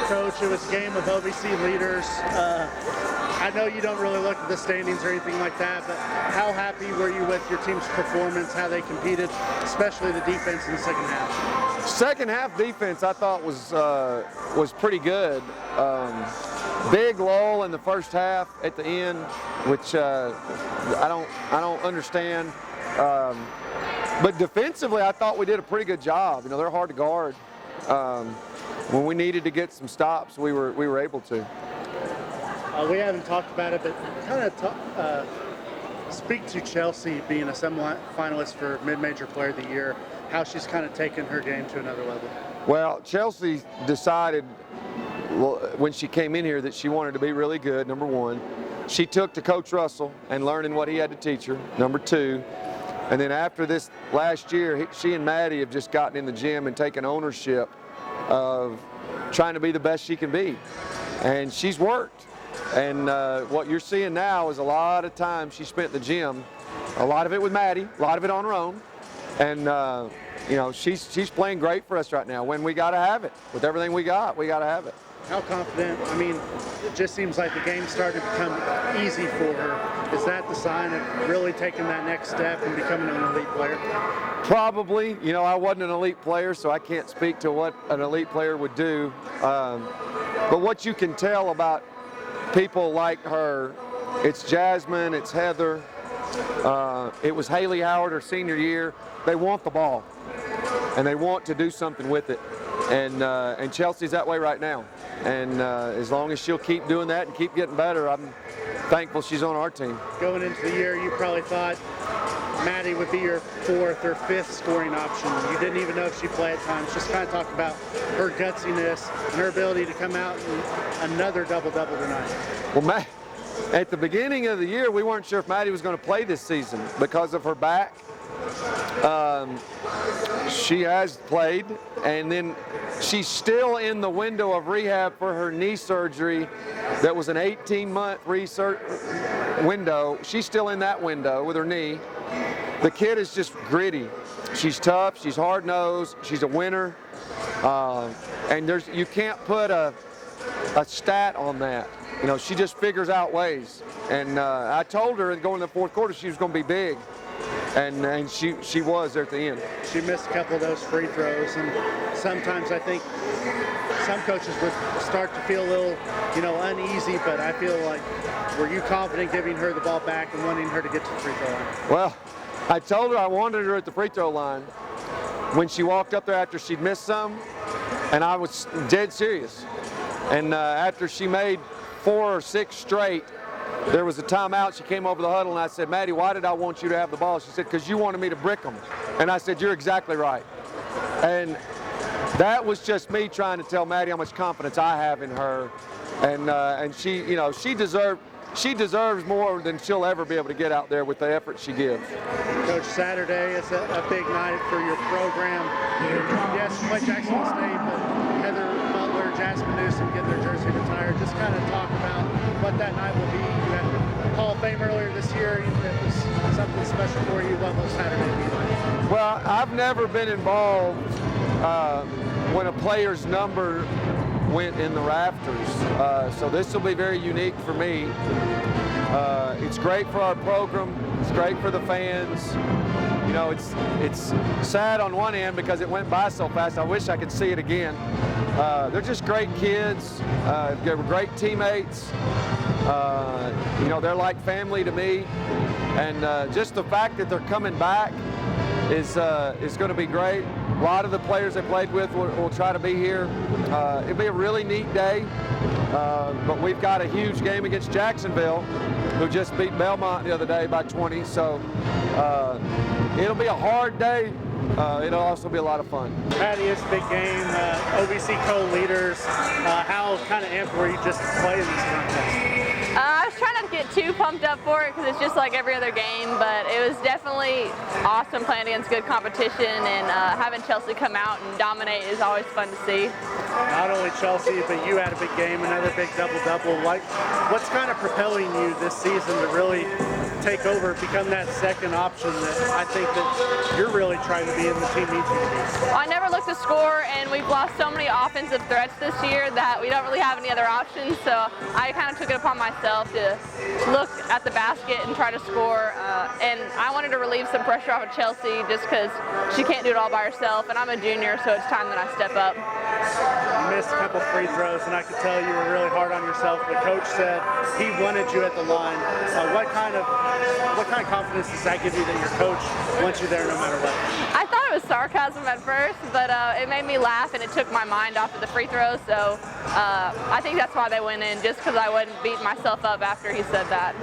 Coach, it was a game of OVC leaders. I know you don't really look at the standings or anything like that, but how happy were you with your team's performance, how they competed, especially the defense in the second half? Second half defense I thought was pretty good. Big lull in the first half at the end, which I don't understand. But defensively, I thought we did a pretty good job. You know, they're hard to guard. When we needed to get some stops, we were able to. We haven't talked about it, but kind of speak to Chelsea being a semi-finalist for Mid-Major Player of the Year, how she's kind of taken her game to another level. Well, Chelsea decided when she came in here that she wanted to be really good, number one. She took to Coach Russell and learning what he had to teach her, number two. And then after this last year, she and Maddie have just gotten in the gym and taken ownership of trying to be the best she can be. And she's worked. And what you're seeing now is a lot of time she spent in the gym, a lot of it with Maddie, a lot of it on her own. And you know, she's playing great for us right now. When we got to have it. With everything we got to have it. How confident? I mean, it just seems like the game's starting to become easy for her. Is that the sign of really taking that next step and becoming an elite player? Probably. You know, I wasn't an elite player, so I can't speak to what an elite player would do. But what you can tell about people like her, it's Jasmine, it's Heather, it was Haley Howard her senior year. They want the ball, and they want to do something with it. And Chelsea's that way right now. And as long as she'll keep doing that and keep getting better, I'm thankful she's on our team. Going into the year, you probably thought Maddie would be your fourth or fifth scoring option. You didn't even know if she'd play at times. Just kind of talk about her gutsiness and her ability to come out and another double-double tonight. Well, at the beginning of the year, we weren't sure if Maddie was going to play this season because of her back. She has played, and then she's still in the window of rehab for her knee surgery that was an 18-month window. She's still in that window with her knee. The kid is just gritty. She's tough, she's hard-nosed, she's a winner, and you can't put a stat on that. You know, she just figures out ways. And I told her going in the fourth quarter she was going to be big. And she was there at the end. She missed a couple of those free throws, and sometimes I think some coaches would start to feel a little, you know, uneasy, but I feel like, were you confident giving her the ball back and wanting her to get to the free throw line? Well, I told her I wanted her at the free throw line when she walked up there after she'd missed some, and I was dead serious. And after she made 4 or 6 straight, there was a timeout. She came over the huddle, and I said, Maddie, why did I want you to have the ball? She said, because you wanted me to brick them. And I said, you're exactly right. And that was just me trying to tell Maddie how much confidence I have in her. And she, you know, she deserves more than she'll ever be able to get out there with the effort she gives. Coach, Saturday is a big night for your program. Yes, you play Jacksonville State, but Heather Butler, Jasmine Newsom get their jersey retired. Just kind of talk about what that night will be. You had the Hall of Fame earlier this year. It was something special for you. What will Saturday be like? Well, I've never been involved when a player's number went in the rafters. So this will be very unique for me. It's great for our program. It's great for the fans. You know, it's sad on one end because it went by so fast. I wish I could see it again. They're just great kids. They were great teammates. You know, they're like family to me. And just the fact that they're coming back is going to be great. A lot of the players I played with will try to be here. It'll be a really neat day, but we've got a huge game against Jacksonville, who just beat Belmont the other day by 20, so it'll be a hard day. It'll also be a lot of fun. Patty, it's a big game. OVC co-leaders. How kind of amped were you just to play in this contest? I was trying not to get too pumped up for it because it's just like every other game, but it was definitely awesome playing against good competition, and having Chelsea come out and dominate is always fun to see. Not only Chelsea, but you had a big game, another big double-double. Like, what's kind of propelling you this season to really take over, become that second option that I think that you're really trying to be and the team needs you to be? Well, I never look to score, and we've lost so many offensive threats this year that we don't really have any other options, so I kind of took it upon myself to look at the basket and try to score, and I wanted to relieve some pressure off of Chelsea just because she can't do it all by herself, and I'm a junior, so it's time that I step up. You missed a couple free throws, and I could tell you were really hard on yourself, but Coach said he wanted you at the line. What kind of confidence does that give you that your coach wants you there no matter what? I thought it was sarcasm at first, but it made me laugh and it took my mind off of the free throws, so I think that's why they went in, just because I wouldn't beat myself up after he said that.